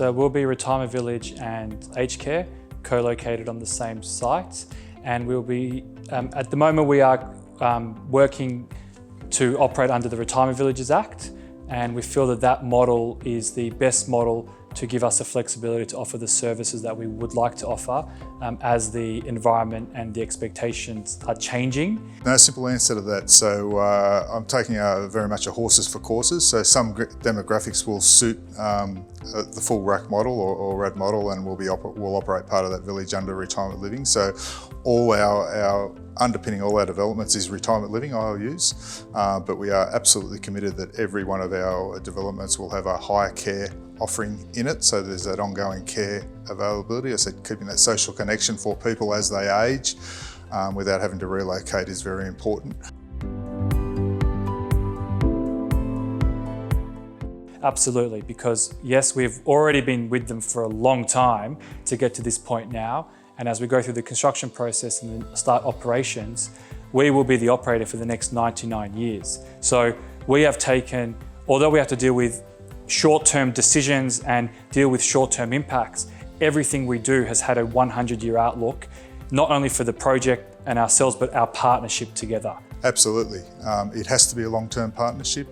So we'll be Retirement Village and aged care co-located on the same site, and we'll be, at the moment we are working to operate under the Retirement Villages Act, and we feel that that model is the best model to give us the flexibility to offer the services that we would like to offer as the environment and the expectations are changing. No simple answer to that. So I'm taking very much a horses for courses. So some demographics will suit the full RAC model or RAD model, and we'll operate part of that village under retirement living. So all our underpinning all our developments is retirement living ILUs, but we are absolutely committed that every one of our developments will have a higher care offering in it, so there's that ongoing care availability. I said keeping that social connection for people as they age without having to relocate is very important. Absolutely, because yes, we've already been with them for a long time to get to this point now, and as we go through the construction process and then start operations, we will be the operator for the next 99 years. So we have taken, although we have to deal with short-term decisions and deal with short-term impacts, everything we do has had a 100-year outlook, not only for the project and ourselves, but our partnership together. Absolutely. It has to be a long-term partnership.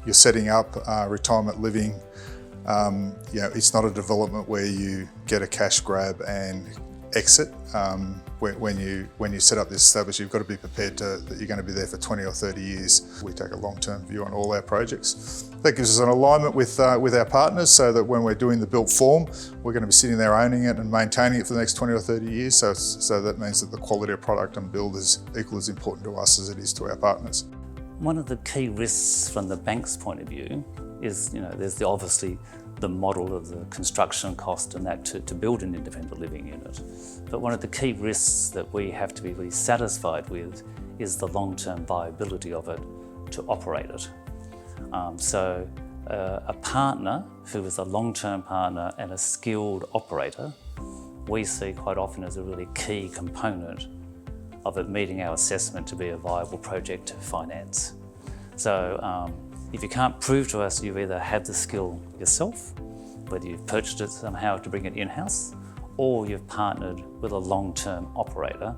You're setting up retirement living. It's not a development where you get a cash grab and exit. When you set up this establishment, you've got to be prepared that you're going to be there for 20 or 30 years. We take a long-term view on all our projects. That gives us an alignment with our partners, so that when we're doing the built form, we're going to be sitting there owning it and maintaining it for the next 20 or 30 years. So that means that the quality of product and build is equally as important to us as it is to our partners. One of the key risks from the bank's point of view is, there's obviously the model of the construction cost and that to build an independent living unit. But one of the key risks that we have to be really satisfied with is the long-term viability of it to operate it. So a partner who is a long-term partner and a skilled operator, we see quite often as a really key component of it meeting our assessment to be a viable project to finance. So if you can't prove to us you've either had the skill yourself, whether you've purchased it somehow to bring it in-house, or you've partnered with a long-term operator,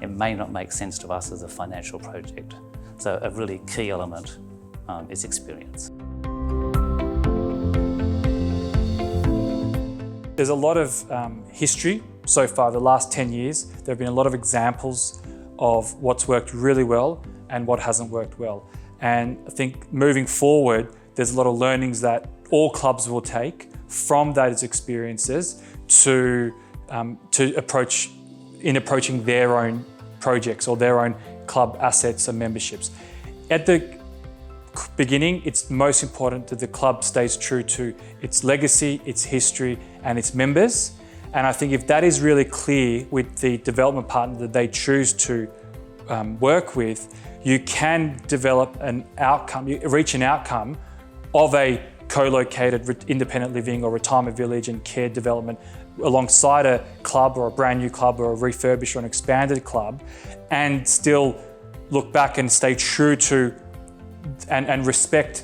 it may not make sense to us as a financial project. So a really key element is experience. There's a lot of history so far, the last 10 years. There have been a lot of examples of what's worked really well and what hasn't worked well. And I think moving forward, there's a lot of learnings that all clubs will take from those experiences to approaching their own projects or their own club assets and memberships. At the beginning, it's most important that the club stays true to its legacy, its history, and its members. And I think if that is really clear with the development partner that they choose to work with, you can develop an outcome, reach an outcome of a co-located independent living or retirement village and care development alongside a club or a brand new club or a refurbished or an expanded club, and still look back and stay true to and respect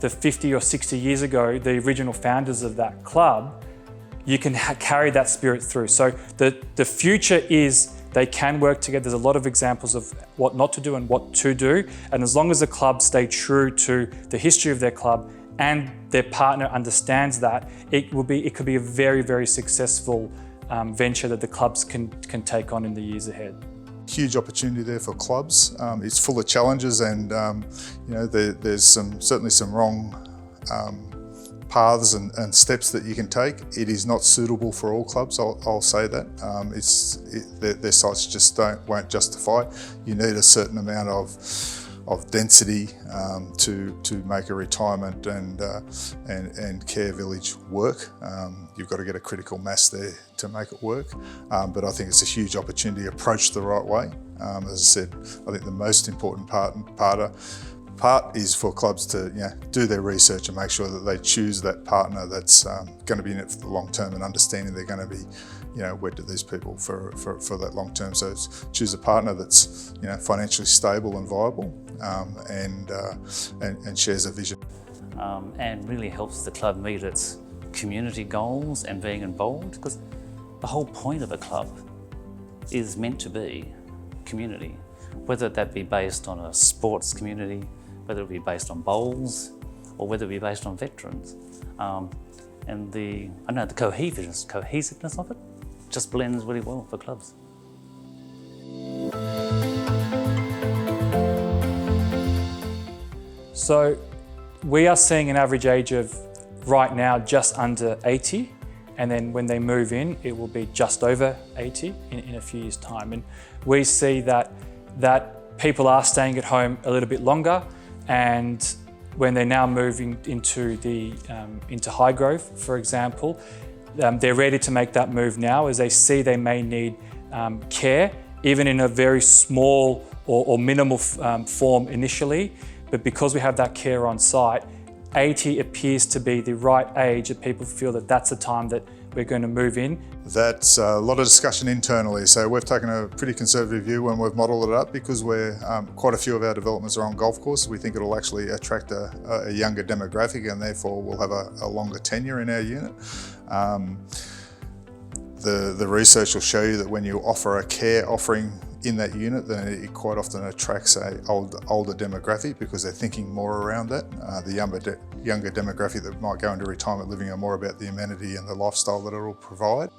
the 50 or 60 years ago, the original founders of that club. You can carry that spirit through. So the future is they can work together. There's a lot of examples of what not to do and what to do. And as long as the club stay true to the history of their club and their partner understands that, it could be a very, very successful venture that the clubs can take on in the years ahead. Huge opportunity there for clubs. It's full of challenges, and there's certainly some wrong paths and steps that you can take. It is not suitable for all clubs, I'll say that. Their sites just won't justify. You need a certain amount of density to make a retirement and care village work. You've got to get a critical mass there to make it work. But I think it's a huge opportunity approached the right way. As I said, I think the most important part is for clubs to do their research and make sure that they choose that partner that's going to be in it for the long term, and understanding they're going to be wed to these people for that long term. So choose a partner that's financially stable and viable, and shares a vision. And really helps the club meet its community goals and being involved, because the whole point of a club is meant to be community, whether that be based on a sports community, whether it be based on bowls, or whether it be based on veterans. And the cohesiveness of it just blends really well for clubs. So we are seeing an average age of right now just under 80, and then when they move in, it will be just over 80 in a few years' time. And we see that people are staying at home a little bit longer, and when they're now moving into Hyecorp, for example, they're ready to make that move now as they see they may need care, even in a very small or minimal form initially. But because we have that care on site, 80 appears to be the right age that people feel that that's the time that we're going to move in. That's a lot of discussion internally. So we've taken a pretty conservative view when we've modelled it up, because we're quite a few of our developments are on golf courses. We think it'll actually attract a younger demographic, and therefore we'll have a longer tenure in our unit. The research will show you that when you offer a care offering in that unit, then it quite often attracts an older demographic, because they're thinking more around that. The younger demographic that might go into retirement living are more about the amenity and the lifestyle that it will provide.